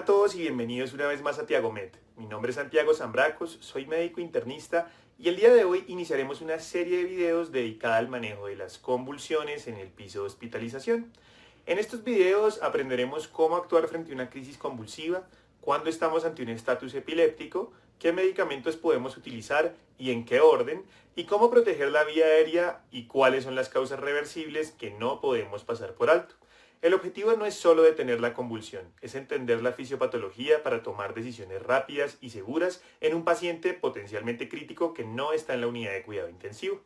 a todos y bienvenidos una vez más a Tiagomed. Mi nombre es Santiago Zambracos, soy médico internista y el día de hoy iniciaremos una serie de videos dedicada al manejo de las convulsiones en el piso de hospitalización. En estos videos aprenderemos cómo actuar frente a una crisis convulsiva, cuándo estamos ante un estatus epiléptico, qué medicamentos podemos utilizar y en qué orden, y cómo proteger la vía aérea y cuáles son las causas reversibles que no podemos pasar por alto. El objetivo no es solo detener la convulsión, es entender la fisiopatología para tomar decisiones rápidas y seguras en un paciente potencialmente crítico que no está en la unidad de cuidado intensivo.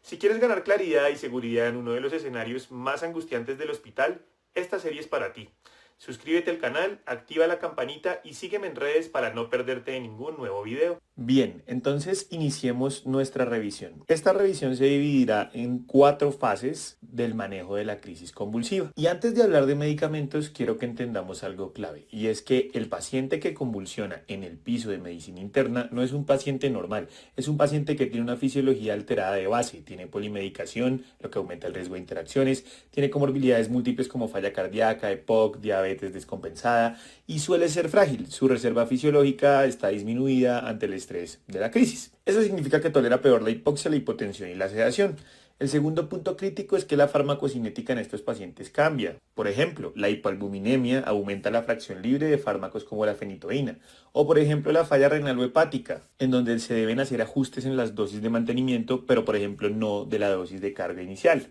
Si quieres ganar claridad y seguridad en uno de los escenarios más angustiantes del hospital, esta serie es para ti. Suscríbete al canal, activa la campanita y sígueme en redes para no perderte de ningún nuevo video. Bien, entonces iniciemos nuestra revisión. Esta revisión se dividirá en 4 fases del manejo de la crisis convulsiva. Y antes de hablar de medicamentos, quiero que entendamos algo clave, y es que el paciente que convulsiona en el piso de medicina interna no es un paciente normal, es un paciente que tiene una fisiología alterada de base, tiene polimedicación, lo que aumenta el riesgo de interacciones, tiene comorbilidades múltiples como falla cardíaca, EPOC, diabetes descompensada y suele ser frágil. Su reserva fisiológica está disminuida ante el estrés de la crisis. Eso significa que tolera peor la hipoxia, la hipotensión y la sedación. El segundo punto crítico es que la farmacocinética en estos pacientes cambia. Por ejemplo, la hipoalbuminemia aumenta la fracción libre de fármacos como la fenitoína. O por ejemplo la falla renal o hepática, en donde se deben hacer ajustes en las dosis de mantenimiento, pero por ejemplo no de la dosis de carga inicial.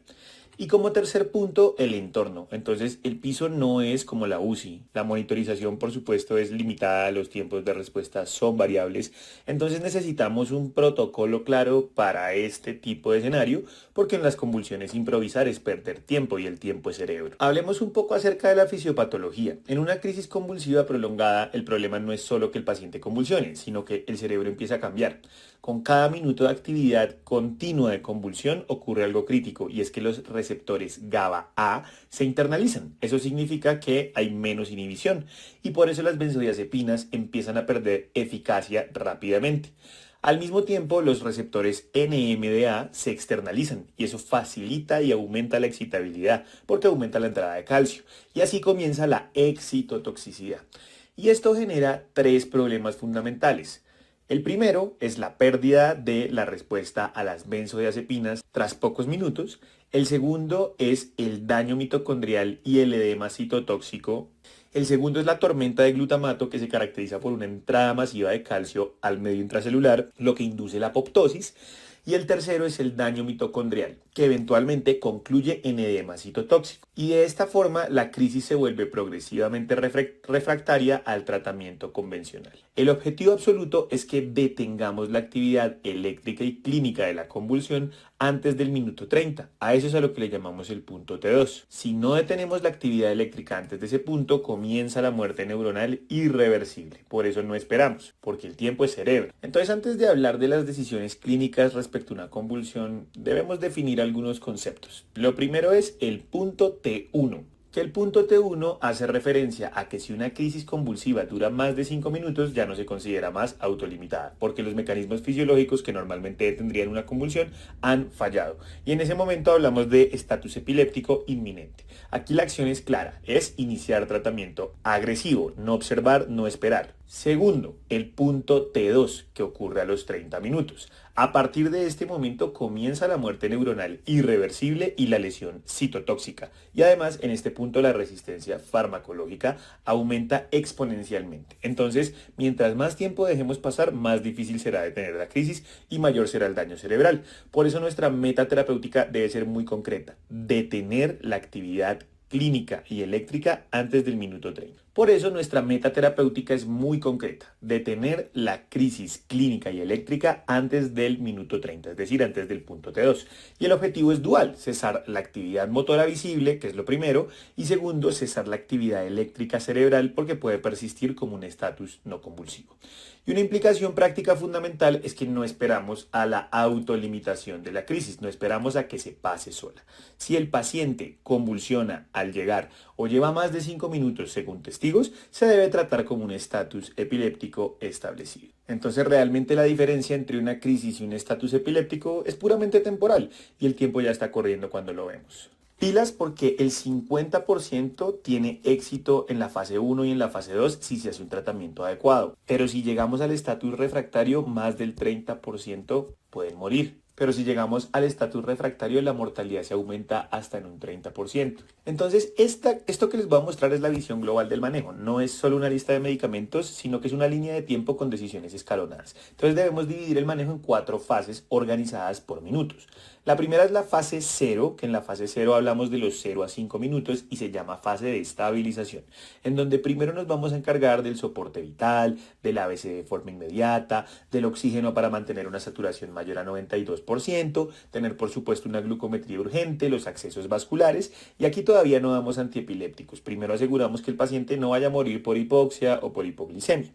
Y como tercer punto, el entorno. Entonces, el piso no es como la UCI. La monitorización, por supuesto, es limitada, los tiempos de respuesta son variables. Entonces, necesitamos un protocolo claro para este tipo de escenario, porque en las convulsiones improvisar es perder tiempo y el tiempo es cerebro. Hablemos un poco acerca de la fisiopatología. En una crisis convulsiva prolongada, el problema no es solo que el paciente convulsione, sino que el cerebro empieza a cambiar. Con cada minuto de actividad continua de convulsión ocurre algo crítico, y es que los receptores GABA-A se internalizan. Eso significa que hay menos inhibición y por eso las benzodiazepinas empiezan a perder eficacia rápidamente. Al mismo tiempo, los receptores NMDA se externalizan y eso facilita y aumenta la excitabilidad porque aumenta la entrada de calcio y así comienza la excitotoxicidad. Y esto genera 3 problemas fundamentales. El primero es la pérdida de la respuesta a las benzodiazepinas tras pocos minutos. El segundo es el daño mitocondrial y el edema citotóxico. El segundo es la tormenta de glutamato, que se caracteriza por una entrada masiva de calcio al medio intracelular, lo que induce la apoptosis. Y el tercero es el daño mitocondrial, que eventualmente concluye en edema citotóxico. Y de esta forma la crisis se vuelve progresivamente refractaria al tratamiento convencional. El objetivo absoluto es que detengamos la actividad eléctrica y clínica de la convulsión antes del minuto 30. A eso es a lo que le llamamos el punto T2. Si no detenemos la actividad eléctrica antes de ese punto, comienza la muerte neuronal irreversible. Por eso no esperamos, porque el tiempo es cerebro. Entonces, antes de hablar de las decisiones clínicas respecto a una convulsión, debemos definir algunos conceptos. Lo primero es el punto T1. Que el punto T1 hace referencia a que si una crisis convulsiva dura más de 5 minutos ya no se considera más autolimitada, porque los mecanismos fisiológicos que normalmente detendrían una convulsión han fallado. Y en ese momento hablamos de estatus epiléptico inminente. Aquí la acción es clara, es iniciar tratamiento agresivo, no observar, no esperar. Segundo, el punto T2, que ocurre a los 30 minutos. A partir de este momento comienza la muerte neuronal irreversible y la lesión citotóxica. Y además, en este punto la resistencia farmacológica aumenta exponencialmente. Entonces, mientras más tiempo dejemos pasar, más difícil será detener la crisis y mayor será el daño cerebral. Por eso nuestra meta terapéutica debe ser muy concreta: detener la actividad clínica y eléctrica antes del minuto 30. Por eso nuestra meta terapéutica es muy concreta: detener la crisis clínica y eléctrica antes del minuto 30, es decir, antes del punto T2. Y el objetivo es dual: cesar la actividad motora visible, que es lo primero, y segundo, cesar la actividad eléctrica cerebral, porque puede persistir como un estatus no convulsivo. Y una implicación práctica fundamental es que no esperamos a la autolimitación de la crisis, no esperamos a que se pase sola. Si el paciente convulsiona al llegar o lleva más de 5 minutos según testigos, se debe tratar como un estatus epiléptico establecido. Entonces realmente la diferencia entre una crisis y un estatus epiléptico es puramente temporal y el tiempo ya está corriendo cuando lo vemos. Pilas porque el 50% tiene éxito en la fase 1 y en la fase 2 si se hace un tratamiento adecuado. Pero si llegamos al estatus refractario, más del 30% pueden morir. Pero si llegamos al estatus refractario, la mortalidad se aumenta hasta en un 30%. Entonces, esto que les voy a mostrar es la visión global del manejo. No es solo una lista de medicamentos, sino que es una línea de tiempo con decisiones escalonadas. Entonces, debemos dividir el manejo en 4 fases organizadas por minutos. La primera es la fase 0, que en la fase 0 hablamos de los 0 a 5 minutos y se llama fase de estabilización, en donde primero nos vamos a encargar del soporte vital, del ABC de forma inmediata, del oxígeno para mantener una saturación mayor a 92%, tener por supuesto una glucometría urgente, los accesos vasculares, y aquí todavía no damos antiepilépticos. Primero aseguramos que el paciente no vaya a morir por hipoxia o por hipoglicemia.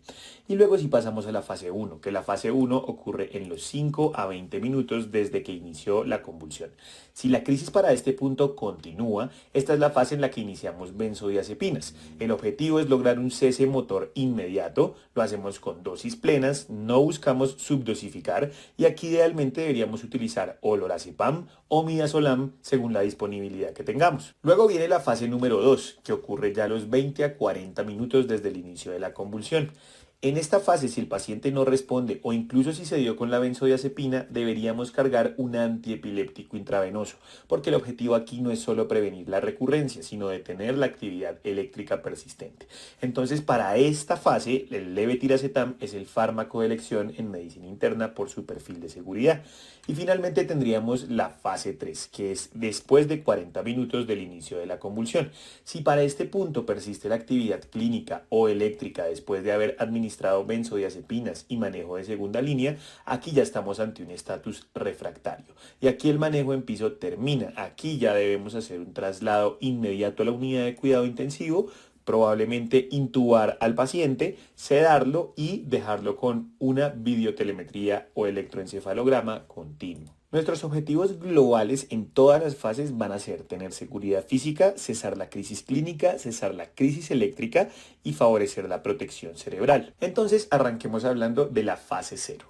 Y luego sí pasamos a la fase 1, que la fase 1 ocurre en los 5 a 20 minutos desde que inició la convulsión. Si la crisis para este punto continúa, esta es la fase en la que iniciamos benzodiazepinas. El objetivo es lograr un cese motor inmediato, lo hacemos con dosis plenas, no buscamos subdosificar y aquí idealmente deberíamos utilizar o lorazepam o midazolam según la disponibilidad que tengamos. Luego viene la fase número 2, que ocurre ya a los 20 a 40 minutos desde el inicio de la convulsión. En esta fase, si el paciente no responde o incluso si se dio con la benzodiazepina, deberíamos cargar un antiepiléptico intravenoso, porque el objetivo aquí no es solo prevenir la recurrencia, sino detener la actividad eléctrica persistente. Entonces, para esta fase, el levetiracetam es el fármaco de elección en medicina interna por su perfil de seguridad. Y finalmente tendríamos la fase 3, que es después de 40 minutos del inicio de la convulsión. Si para este punto persiste la actividad clínica o eléctrica después de haber administrado benzodiazepinas y manejo de segunda línea, aquí ya estamos ante un estatus refractario. Y aquí el manejo en piso termina. Aquí ya debemos hacer un traslado inmediato a la unidad de cuidado intensivo, probablemente intubar al paciente, sedarlo y dejarlo con una videotelemetría o electroencefalograma continuo. Nuestros objetivos globales en todas las fases van a ser tener seguridad física, cesar la crisis clínica, cesar la crisis eléctrica y favorecer la protección cerebral. Entonces arranquemos hablando de la fase 0.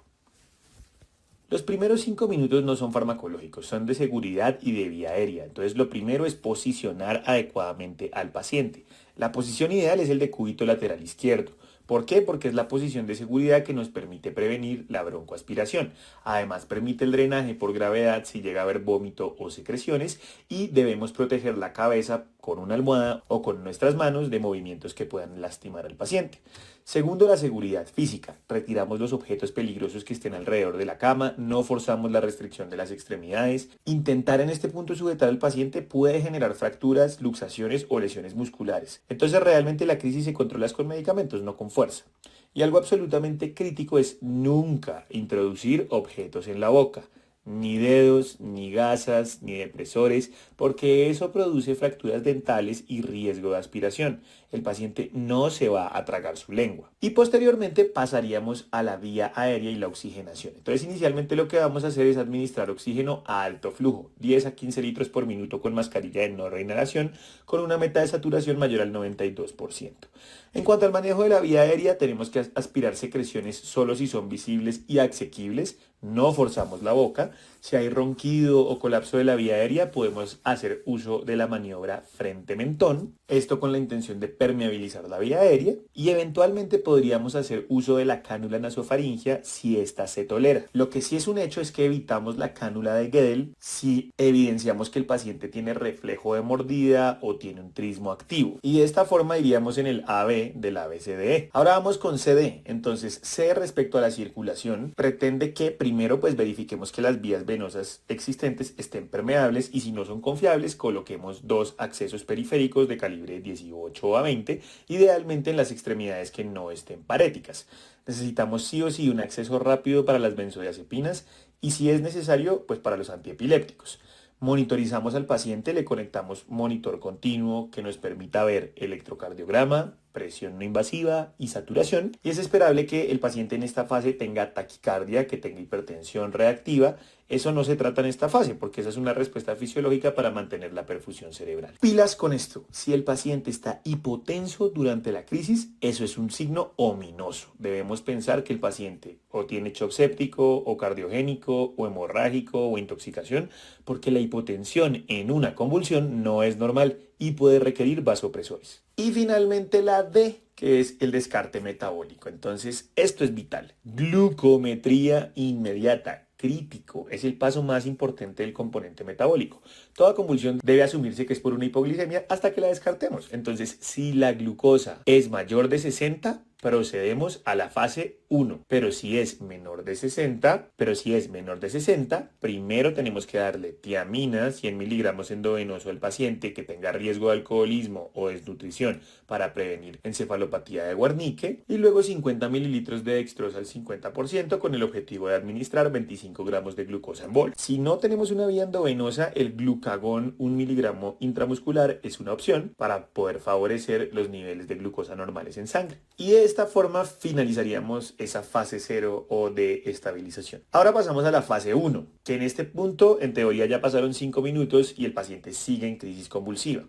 Los primeros 5 minutos no son farmacológicos, son de seguridad y de vía aérea. Entonces lo primero es posicionar adecuadamente al paciente. La posición ideal es el de cúbito lateral izquierdo. ¿Por qué? Porque es la posición de seguridad que nos permite prevenir la broncoaspiración. Además permite el drenaje por gravedad si llega a haber vómito o secreciones y debemos proteger la cabeza con una almohada o con nuestras manos de movimientos que puedan lastimar al paciente. Segundo, la seguridad física. Retiramos los objetos peligrosos que estén alrededor de la cama, no forzamos la restricción de las extremidades. Intentar en este punto sujetar al paciente puede generar fracturas, luxaciones o lesiones musculares. Entonces realmente la crisis se controla con medicamentos, no con fuerza. Y algo absolutamente crítico es nunca introducir objetos en la boca. Ni dedos, ni gasas, ni depresores, porque eso produce fracturas dentales y riesgo de aspiración. El paciente no se va a tragar su lengua. Y posteriormente pasaríamos a la vía aérea y la oxigenación. Entonces inicialmente lo que vamos a hacer es administrar oxígeno a alto flujo, 10 a 15 litros por minuto con mascarilla de no reinhalación, con una meta de saturación mayor al 92%. En cuanto al manejo de la vía aérea, tenemos que aspirar secreciones solo si son visibles y asequibles, no forzamos la boca. Si hay ronquido o colapso de la vía aérea, podemos hacer uso de la maniobra frente-mentón, esto con la intención de permeabilizar la vía aérea, y eventualmente podríamos hacer uso de la cánula nasofaringea si ésta se tolera. Lo que sí es un hecho es que evitamos la cánula de Guedel si evidenciamos que el paciente tiene reflejo de mordida o tiene un trismo activo, y de esta forma iríamos en el AB del ABCDE. Ahora vamos con CD. Entonces C, respecto a la circulación, pretende que primero pues verifiquemos que las vías venosas existentes estén permeables y si no son confiables coloquemos 2 accesos periféricos de calibre 18 a 20, idealmente en las extremidades que no estén paréticas. Necesitamos sí o sí un acceso rápido para las benzodiazepinas y si es necesario pues para los antiepilépticos. Monitorizamos al paciente, le conectamos monitor continuo que nos permita ver electrocardiograma, presión no invasiva y saturación, y es esperable que el paciente en esta fase tenga taquicardia, que tenga hipertensión reactiva. Eso no se trata en esta fase, porque esa es una respuesta fisiológica para mantener la perfusión cerebral. Pilas con esto, si el paciente está hipotenso durante la crisis, eso es un signo ominoso. Debemos pensar que el paciente o tiene shock séptico, o cardiogénico, o hemorrágico, o intoxicación, porque la hipotensión en una convulsión no es normal y puede requerir vasopresores. Y finalmente la D, que es el descarte metabólico. Entonces, esto es vital. Glucometría inmediata. Crítico, es el paso más importante del componente metabólico. Toda convulsión debe asumirse que es por una hipoglicemia hasta que la descartemos. Entonces, si la glucosa es mayor de 60, procedemos a la fase 1. Pero si es menor de 60, primero tenemos que darle tiamina, 100 miligramos endovenoso al paciente que tenga riesgo de alcoholismo o desnutrición para prevenir encefalopatía de Wernicke, y luego 50 mililitros de dextrosa al 50% con el objetivo de administrar 25 gramos de glucosa en bol. Si no tenemos una vía endovenosa, el glucagón 1 miligramo intramuscular es una opción para poder favorecer los niveles de glucosa normales en sangre. Y de esta forma finalizaríamos esa fase 0 o de estabilización. Ahora pasamos a la fase 1, que en este punto en teoría ya pasaron 5 minutos y el paciente sigue en crisis convulsiva.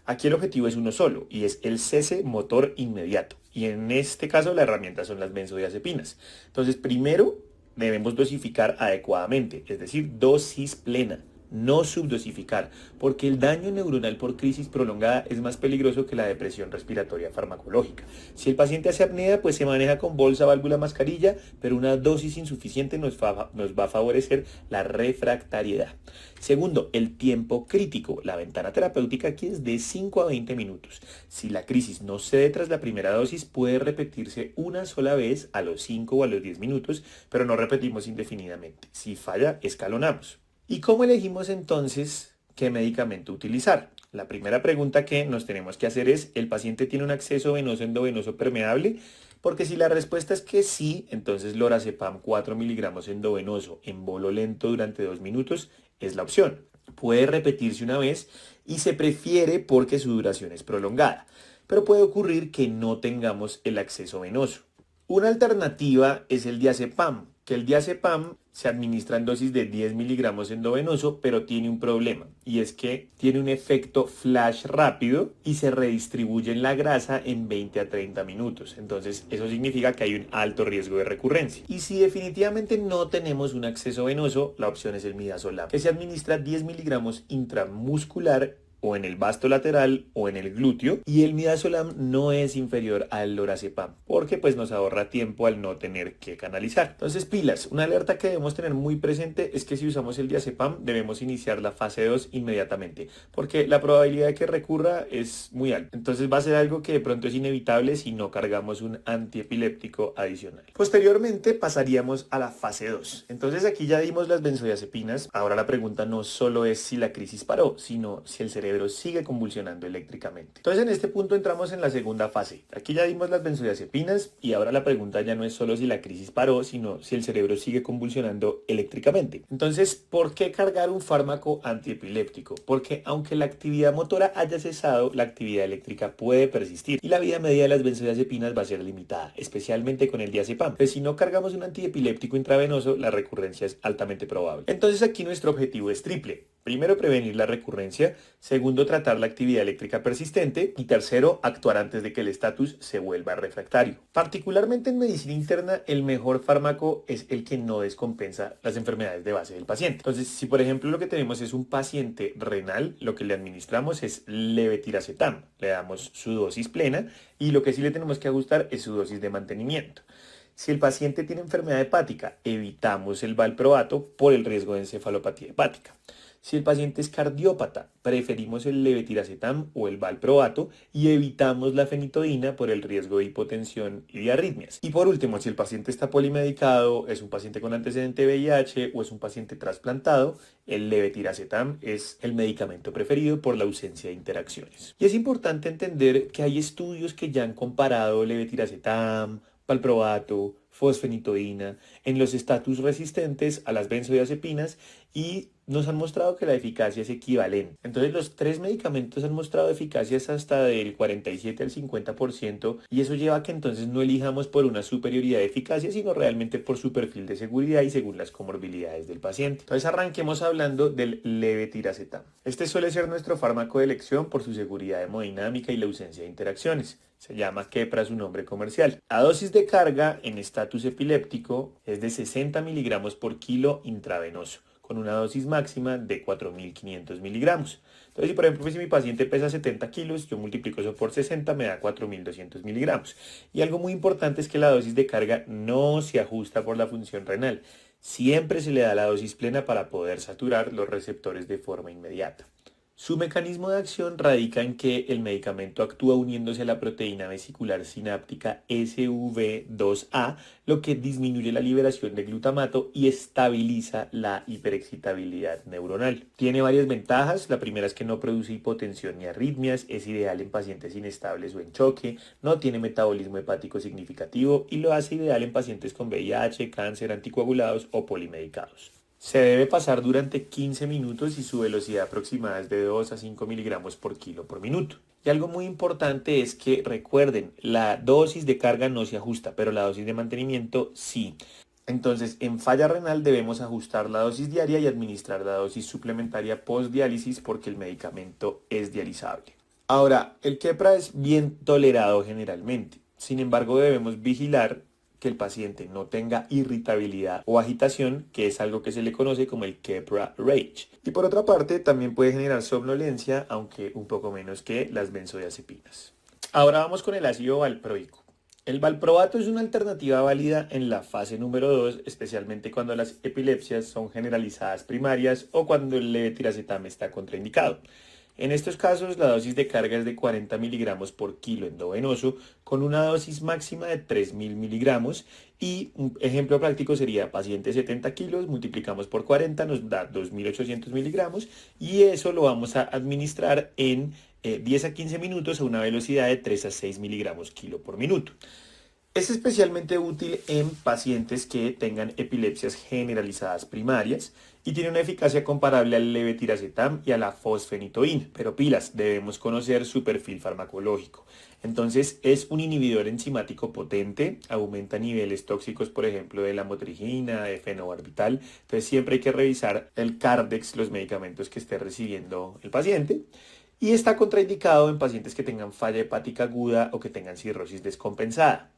Aquí el objetivo es uno solo y es el cese motor inmediato. Y en este caso la herramienta son las benzodiazepinas. Entonces primero debemos dosificar adecuadamente, es decir, dosis plena. No subdosificar, porque el daño neuronal por crisis prolongada es más peligroso que la depresión respiratoria farmacológica. Si el paciente hace apnea, pues se maneja con bolsa, válvula, mascarilla, pero una dosis insuficiente nos va a favorecer la refractariedad. Segundo, el tiempo crítico. La ventana terapéutica aquí es de 5 a 20 minutos. Si la crisis no cede tras la primera dosis, puede repetirse una sola vez a los 5 o a los 10 minutos, pero no repetimos indefinidamente. Si falla, escalonamos. ¿Y cómo elegimos entonces qué medicamento utilizar? La primera pregunta que nos tenemos que hacer es, ¿el paciente tiene un acceso venoso endovenoso permeable? Porque si la respuesta es que sí, entonces lorazepam 4 miligramos endovenoso en bolo lento durante 2 minutos es la opción. Puede repetirse una vez y se prefiere porque su duración es prolongada, pero puede ocurrir que no tengamos el acceso venoso. Una alternativa es el diazepam, que el diazepam se administra en dosis de 10 miligramos endovenoso, pero tiene un problema, y es que tiene un efecto flash rápido y se redistribuye en la grasa en 20 a 30 minutos. Entonces, eso significa que hay un alto riesgo de recurrencia. Y si definitivamente no tenemos un acceso venoso, la opción es el midazolam, que se administra 10 miligramos intramuscular o en el vasto lateral o en el glúteo, y el midazolam no es inferior al lorazepam porque pues nos ahorra tiempo al no tener que canalizar. Entonces pilas, una alerta que debemos tener muy presente es que si usamos el diazepam debemos iniciar la fase 2 inmediatamente porque la probabilidad de que recurra es muy alta. Entonces va a ser algo que de pronto es inevitable si no cargamos un antiepiléptico adicional. Posteriormente pasaríamos a la fase 2. Entonces aquí ya dimos las benzodiazepinas. Ahora la pregunta no solo es si la crisis paró, sino si el cerebro sigue convulsionando eléctricamente. Entonces en este punto entramos en la segunda fase. Aquí ya dimos las benzodiazepinas y ahora la pregunta ya no es solo si la crisis paró, sino si el cerebro sigue convulsionando eléctricamente. Entonces, ¿por qué cargar un fármaco antiepiléptico? Porque aunque la actividad motora haya cesado, la actividad eléctrica puede persistir y la vida media de las benzodiazepinas va a ser limitada, especialmente con el diazepam. Pues si no cargamos un antiepiléptico intravenoso, la recurrencia es altamente probable. Entonces aquí nuestro objetivo es triple. Primero, prevenir la recurrencia. Segundo, tratar la actividad eléctrica persistente. Y tercero, actuar antes de que el estatus se vuelva refractario. Particularmente en medicina interna, el mejor fármaco es el que no descompensa las enfermedades de base del paciente. Entonces, si por ejemplo lo que tenemos es un paciente renal, lo que le administramos es levetiracetam. Le damos su dosis plena y lo que sí le tenemos que ajustar es su dosis de mantenimiento. Si el paciente tiene enfermedad hepática, evitamos el valproato por el riesgo de encefalopatía hepática. Si el paciente es cardiópata, preferimos el levetiracetam o el valproato y evitamos la fenitoína por el riesgo de hipotensión y de arritmias. Y por último, si el paciente está polimedicado, es un paciente con antecedente de VIH o es un paciente trasplantado, el levetiracetam es el medicamento preferido por la ausencia de interacciones. Y es importante entender que hay estudios que ya han comparado levetiracetam, valproato, fosfenitoína en los estatus resistentes a las benzodiazepinas y nos han mostrado que la eficacia es equivalente. Entonces los tres medicamentos han mostrado eficacias hasta del 47 al 50% y eso lleva a que entonces no elijamos por una superioridad de eficacia, sino realmente por su perfil de seguridad y según las comorbilidades del paciente. Entonces arranquemos hablando del levetiracetam. Este suele ser nuestro fármaco de elección por su seguridad hemodinámica y la ausencia de interacciones. Se llama Keppra, su nombre comercial. La dosis de carga en estatus epiléptico es de 60 miligramos por kilo intravenoso, con una dosis máxima de 4.500 miligramos. Entonces, si por ejemplo, si mi paciente pesa 70 kilos, yo multiplico eso por 60, me da 4.200 miligramos. Y algo muy importante es que la dosis de carga no se ajusta por la función renal. Siempre se le da la dosis plena para poder saturar los receptores de forma inmediata. Su mecanismo de acción radica en que el medicamento actúa uniéndose a la proteína vesicular sináptica SV2A, lo que disminuye la liberación de glutamato y estabiliza la hiperexcitabilidad neuronal. Tiene varias ventajas. La primera es que no produce hipotensión ni arritmias, es ideal en pacientes inestables o en choque, no tiene metabolismo hepático significativo y lo hace ideal en pacientes con VIH, cáncer, anticoagulados o polimedicados. Se debe pasar durante 15 minutos y su velocidad aproximada es de 2 a 5 miligramos por kilo por minuto. Y algo muy importante es que recuerden, la dosis de carga no se ajusta, pero la dosis de mantenimiento sí. Entonces, en falla renal debemos ajustar la dosis diaria y administrar la dosis suplementaria post-diálisis porque el medicamento es dializable. Ahora, el Keppra es bien tolerado generalmente. Sin embargo, debemos vigilar que el paciente no tenga irritabilidad o agitación, que es algo que se le conoce como el Keppra Rage. Y por otra parte, también puede generar somnolencia, aunque un poco menos que las benzodiazepinas. Ahora vamos con el ácido valproico. El valproato es una alternativa válida en la fase número 2, especialmente cuando las epilepsias son generalizadas primarias o cuando el levetiracetam está contraindicado. En estos casos, la dosis de carga es de 40 miligramos por kilo endovenoso, con una dosis máxima de 3.000 miligramos. Y un ejemplo práctico sería paciente 70 kilos, multiplicamos por 40, nos da 2.800 miligramos. Y eso lo vamos a administrar en 10 a 15 minutos a una velocidad de 3 a 6 miligramos kilo por minuto. Es especialmente útil en pacientes que tengan epilepsias generalizadas primarias y tiene una eficacia comparable al levetiracetam y a la fosfenitoína. Pero pilas, debemos conocer su perfil farmacológico. Entonces es un inhibidor enzimático potente, aumenta niveles tóxicos, por ejemplo, de lamotrigina, de fenobarbital. Entonces siempre hay que revisar el Cardex, los medicamentos que esté recibiendo el paciente. Y está contraindicado en pacientes que tengan falla hepática aguda o que tengan cirrosis descompensada.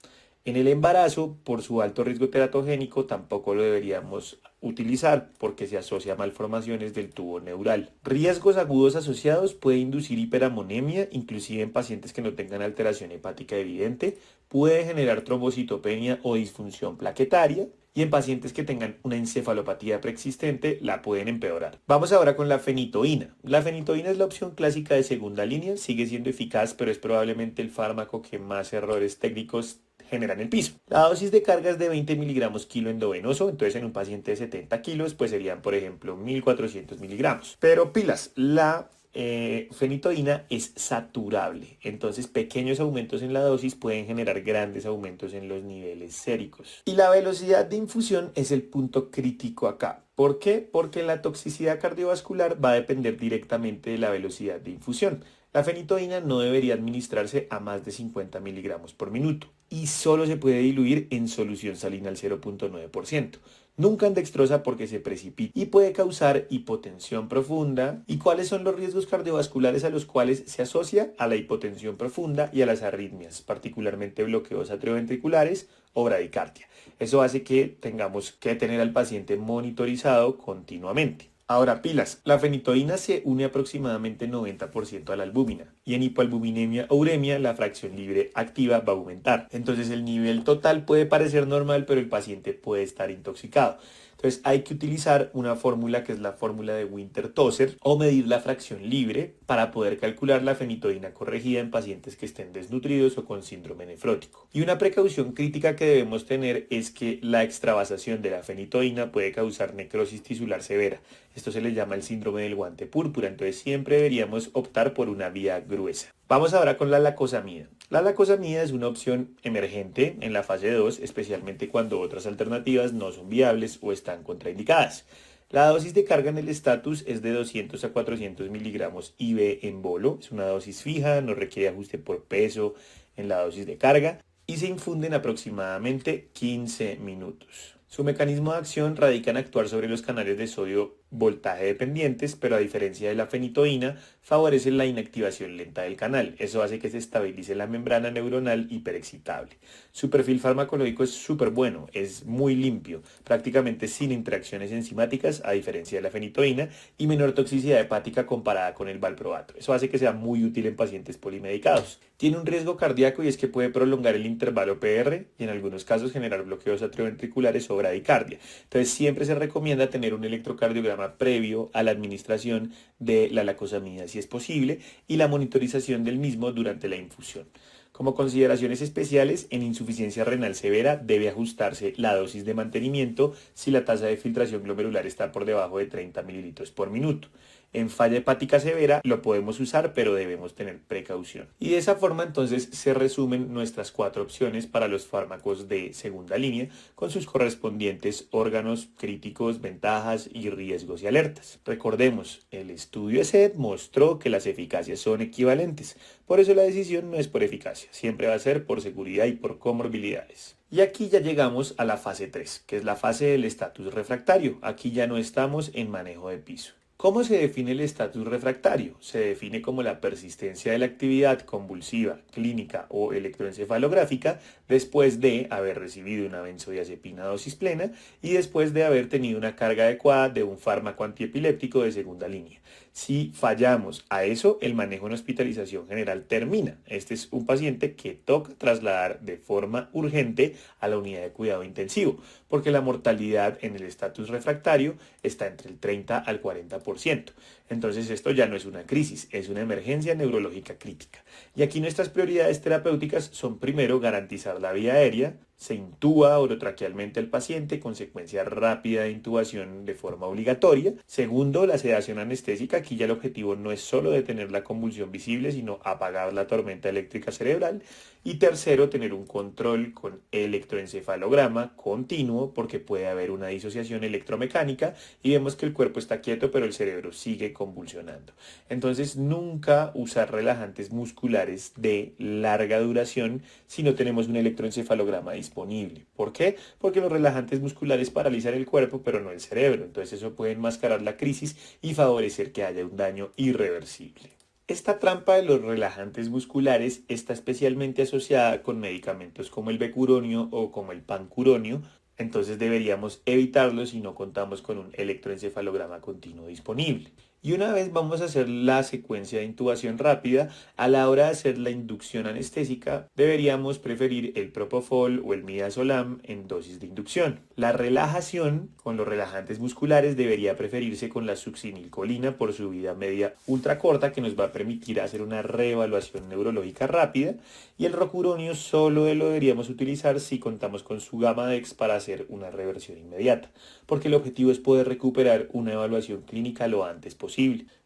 En el embarazo, por su alto riesgo teratogénico, tampoco lo deberíamos utilizar porque se asocia a malformaciones del tubo neural. Riesgos agudos asociados: puede inducir hiperamonemia, inclusive en pacientes que no tengan alteración hepática evidente, puede generar trombocitopenia o disfunción plaquetaria, y en pacientes que tengan una encefalopatía preexistente la pueden empeorar. Vamos ahora con la fenitoína. La fenitoína es la opción clásica de segunda línea, sigue siendo eficaz, pero es probablemente el fármaco que más errores técnicos genera en el piso. La dosis de carga es de 20 miligramos kilo endovenoso, entonces en un paciente de 70 kilos pues serían por ejemplo 1.400 miligramos. Pero pilas, la fenitoína es saturable, entonces pequeños aumentos en la dosis pueden generar grandes aumentos en los niveles séricos. Y la velocidad de infusión es el punto crítico acá. ¿Por qué? Porque la toxicidad cardiovascular va a depender directamente de la velocidad de infusión. La fenitoína no debería administrarse a más de 50 miligramos por minuto y solo se puede diluir en solución salina al 0.9%. Nunca en dextrosa porque se precipita y puede causar hipotensión profunda. ¿Y cuáles son los riesgos cardiovasculares a los cuales se asocia? A la hipotensión profunda y a las arritmias, particularmente bloqueos atrioventriculares o bradicardia. Eso hace que tengamos que tener al paciente monitorizado continuamente. Ahora, pilas, la fenitoína se une aproximadamente 90% a la albúmina y en hipoalbuminemia o uremia la fracción libre activa va a aumentar. Entonces el nivel total puede parecer normal, pero el paciente puede estar intoxicado. Entonces hay que utilizar una fórmula que es la fórmula de Winter-Tosser o medir la fracción libre para poder calcular la fenitoína corregida en pacientes que estén desnutridos o con síndrome nefrótico. Y una precaución crítica que debemos tener es que la extravasación de la fenitoína puede causar necrosis tisular severa. Esto se le llama el síndrome del guante púrpura, entonces siempre deberíamos optar por una vía gruesa. Vamos ahora con la lacosamida. La lacosamida es una opción emergente en la fase 2, especialmente cuando otras alternativas no son viables o están contraindicadas. La dosis de carga en el estatus es de 200 a 400 miligramos IV en bolo. Es una dosis fija, no requiere ajuste por peso en la dosis de carga y se infunde en aproximadamente 15 minutos. Su mecanismo de acción radica en actuar sobre los canales de sodio voltaje dependientes, pero a diferencia de la fenitoína, favorece la inactivación lenta del canal. Eso hace que se estabilice la membrana neuronal hiperexcitable. Su perfil farmacológico es súper bueno, es muy limpio, prácticamente sin interacciones enzimáticas, a diferencia de la fenitoína, y menor toxicidad hepática comparada con el valproato. Eso hace que sea muy útil en pacientes polimedicados. Tiene un riesgo cardíaco y es que puede prolongar el intervalo PR y en algunos casos generar bloqueos atrioventriculares o bradicardia. Entonces siempre se recomienda tener un electrocardiograma previo a la administración de la lacosamida si es posible y la monitorización del mismo durante la infusión. Como consideraciones especiales, en insuficiencia renal severa debe ajustarse la dosis de mantenimiento si la tasa de filtración glomerular está por debajo de 30 mililitros por minuto. En falla hepática severa lo podemos usar, pero debemos tener precaución. Y de esa forma entonces se resumen nuestras 4 opciones para los fármacos de segunda línea con sus correspondientes órganos críticos, ventajas y riesgos y alertas. Recordemos, el estudio ESET mostró que las eficacias son equivalentes, por eso la decisión no es por eficacia, siempre va a ser por seguridad y por comorbilidades. Y aquí ya llegamos a la fase 3, que es la fase del estatus refractario. Aquí ya no estamos en manejo de piso. ¿Cómo se define el estatus refractario? Se define como la persistencia de la actividad convulsiva, clínica o electroencefalográfica después de haber recibido una benzodiazepina a dosis plena y después de haber tenido una carga adecuada de un fármaco antiepiléptico de segunda línea. Si fallamos a eso, el manejo en hospitalización general termina. Este es un paciente que toca trasladar de forma urgente a la unidad de cuidado intensivo, porque la mortalidad en el estatus refractario está entre el 30 al 40%. Entonces esto ya no es una crisis, es una emergencia neurológica crítica. Y aquí nuestras prioridades terapéuticas son primero garantizar la vía aérea, se intuba orotraquealmente al paciente con secuencia rápida de intubación de forma obligatoria. Segundo, la sedación anestésica. Aquí ya el objetivo no es solo detener la convulsión visible, sino apagar la tormenta eléctrica cerebral. Y tercero, tener un control con electroencefalograma continuo porque puede haber una disociación electromecánica y vemos que el cuerpo está quieto pero el cerebro sigue convulsionando. Entonces nunca usar relajantes musculares de larga duración si no tenemos un electroencefalograma disponible. ¿Por qué? Porque los relajantes musculares paralizan el cuerpo pero no el cerebro. Entonces eso puede enmascarar la crisis y favorecer que haya un daño irreversible. Esta trampa de los relajantes musculares está especialmente asociada con medicamentos como el becuronio o como el pancuronio, entonces deberíamos evitarlos si no contamos con un electroencefalograma continuo disponible. Y una vez vamos a hacer la secuencia de intubación rápida, a la hora de hacer la inducción anestésica, deberíamos preferir el propofol o el midazolam en dosis de inducción. La relajación con los relajantes musculares debería preferirse con la succinilcolina por su vida media ultracorta que nos va a permitir hacer una reevaluación neurológica rápida y el rocuronio solo lo deberíamos utilizar si contamos con su gamma dex para hacer una reversión inmediata, porque el objetivo es poder recuperar una evaluación clínica lo antes posible.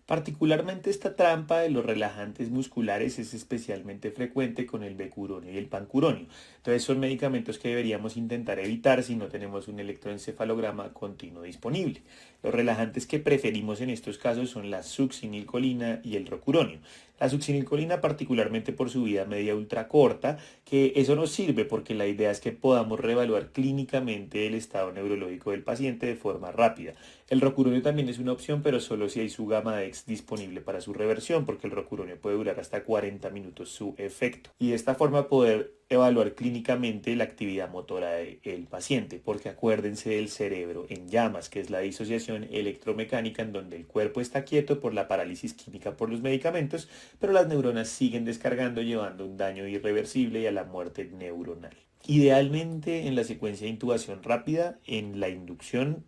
Particularmente esta trampa de los relajantes musculares es especialmente frecuente con el becuronio y el pancuronio. Entonces son medicamentos que deberíamos intentar evitar si no tenemos un electroencefalograma continuo disponible. Los relajantes que preferimos en estos casos son la succinilcolina y el rocuronio. La succinilcolina particularmente por su vida media ultra corta, que eso nos sirve porque la idea es que podamos reevaluar clínicamente el estado neurológico del paciente de forma rápida. El rocuronio también es una opción, pero solo si hay su gamma dex disponible para su reversión, porque el rocuronio puede durar hasta 40 minutos su efecto. Y de esta forma poder evaluar clínicamente la actividad motora del paciente, porque acuérdense del cerebro en llamas, que es la disociación electromecánica en donde el cuerpo está quieto por la parálisis química por los medicamentos, pero las neuronas siguen descargando llevando un daño irreversible y a la muerte neuronal. Idealmente en la secuencia de intubación rápida, en la inducción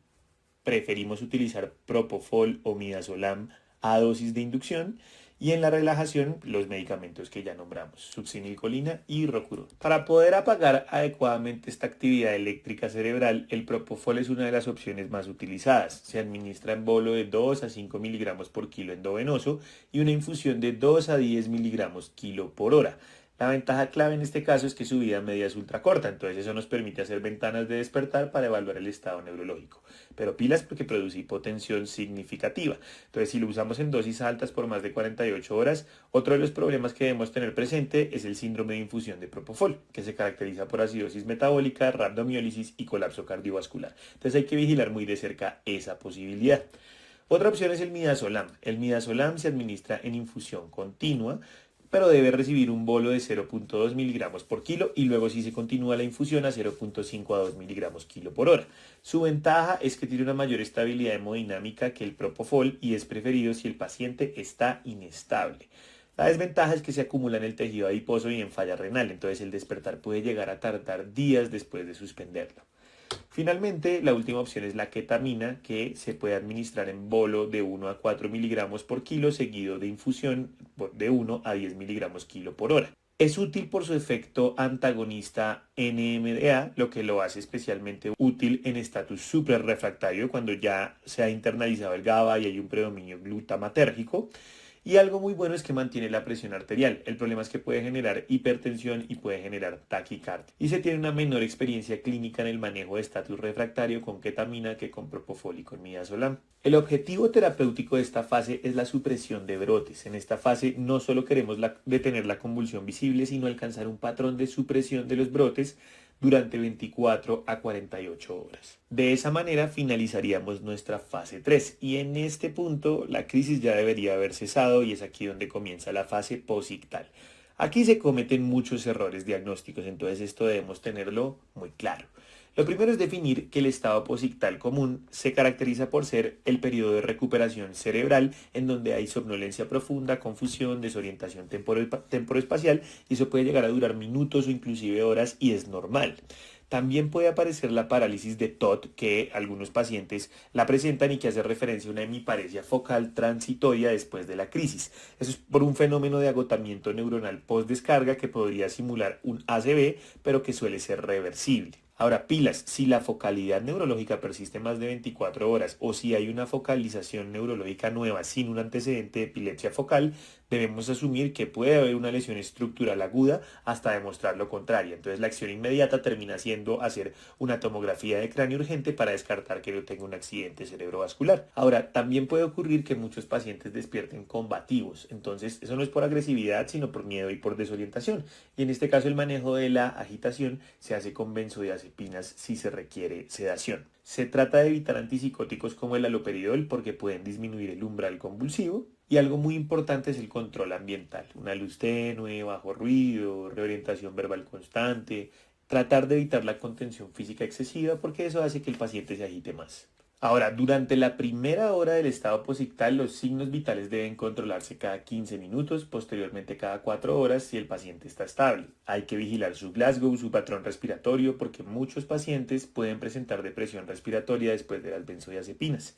preferimos utilizar propofol o midazolam a dosis de inducción y en la relajación los medicamentos que ya nombramos, succinilcolina y rocuronio. Para poder apagar adecuadamente esta actividad eléctrica cerebral, el propofol es una de las opciones más utilizadas. Se administra en bolo de 2 a 5 miligramos por kilo endovenoso y una infusión de 2 a 10 miligramos kilo por hora. La ventaja clave en este caso es que su vida media es ultra corta, entonces eso nos permite hacer ventanas de despertar para evaluar el estado neurológico. Pero pilas porque produce hipotensión significativa. Entonces si lo usamos en dosis altas por más de 48 horas, otro de los problemas que debemos tener presente es el síndrome de infusión de propofol, que se caracteriza por acidosis metabólica, rhabdomiólisis y colapso cardiovascular. Entonces hay que vigilar muy de cerca esa posibilidad. Otra opción es el midazolam. El midazolam se administra en infusión continua, pero debe recibir un bolo de 0.2 miligramos por kilo y luego si se continúa la infusión a 0.5 a 2 miligramos kilo por hora. Su ventaja es que tiene una mayor estabilidad hemodinámica que el propofol y es preferido si el paciente está inestable. La desventaja es que se acumula en el tejido adiposo y en falla renal, entonces el despertar puede llegar a tardar días después de suspenderlo. Finalmente, la última opción es la ketamina, que se puede administrar en bolo de 1 a 4 miligramos por kilo, seguido de infusión de 1 a 10 miligramos kilo por hora. Es útil por su efecto antagonista NMDA, lo que lo hace especialmente útil en estatus suprarrefractario, cuando ya se ha internalizado el GABA y hay un predominio glutamatérgico. Y algo muy bueno es que mantiene la presión arterial. El problema es que puede generar hipertensión y puede generar taquicardia. Y se tiene una menor experiencia clínica en el manejo de estatus refractario con ketamina que con propofol y con midazolam. El objetivo terapéutico de esta fase es la supresión de brotes. En esta fase no solo queremos detener la convulsión visible, sino alcanzar un patrón de supresión de los brotes durante 24 a 48 horas. De esa manera finalizaríamos nuestra fase 3 y en este punto la crisis ya debería haber cesado y es aquí donde comienza la fase posictal. Aquí se cometen muchos errores diagnósticos, entonces esto debemos tenerlo muy claro. Lo primero es definir que el estado posictal común se caracteriza por ser el periodo de recuperación cerebral en donde hay somnolencia profunda, confusión, desorientación temporoespacial y eso puede llegar a durar minutos o inclusive horas y es normal. También puede aparecer la parálisis de TOT, que algunos pacientes la presentan y que hace referencia a una hemiparesia focal transitoria después de la crisis. Eso es por un fenómeno de agotamiento neuronal postdescarga que podría simular un ACV, pero que suele ser reversible. Ahora, pilas, si la focalidad neurológica persiste más de 24 horas o si hay una focalización neurológica nueva sin un antecedente de epilepsia focal, debemos asumir que puede haber una lesión estructural aguda hasta demostrar lo contrario. Entonces la acción inmediata termina siendo hacer una tomografía de cráneo urgente para descartar que no tenga un accidente cerebrovascular. Ahora, también puede ocurrir que muchos pacientes despierten combativos. Entonces eso no es por agresividad, sino por miedo y por desorientación. Y en este caso el manejo de la agitación se hace con benzodiazepinas si se requiere sedación. Se trata de evitar antipsicóticos como el haloperidol porque pueden disminuir el umbral convulsivo. Y algo muy importante es el control ambiental. Una luz tenue, bajo ruido, reorientación verbal constante. Tratar de evitar la contención física excesiva porque eso hace que el paciente se agite más. Ahora, durante la primera hora del estado posictal, los signos vitales deben controlarse cada 15 minutos, posteriormente cada 4 horas si el paciente está estable. Hay que vigilar su Glasgow, su patrón respiratorio, porque muchos pacientes pueden presentar depresión respiratoria después de las benzodiazepinas.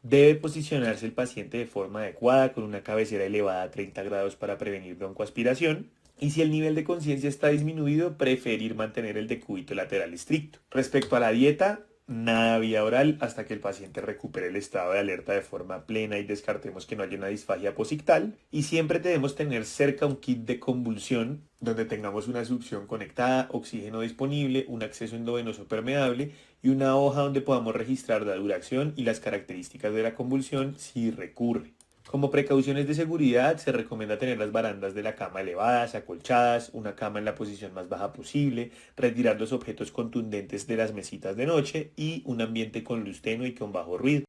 Debe posicionarse el paciente de forma adecuada con una cabecera elevada a 30 grados para prevenir broncoaspiración. Y si el nivel de conciencia está disminuido, preferir mantener el decúbito lateral estricto. Respecto a la dieta, nada vía oral hasta que el paciente recupere el estado de alerta de forma plena y descartemos que no haya una disfagia posictal. Y siempre debemos tener cerca un kit de convulsión donde tengamos una succión conectada, oxígeno disponible, un acceso endovenoso permeable y una hoja donde podamos registrar la duración y las características de la convulsión si recurre. Como precauciones de seguridad, se recomienda tener las barandas de la cama elevadas, acolchadas, una cama en la posición más baja posible, retirar los objetos contundentes de las mesitas de noche y un ambiente con luz tenue y con bajo ruido.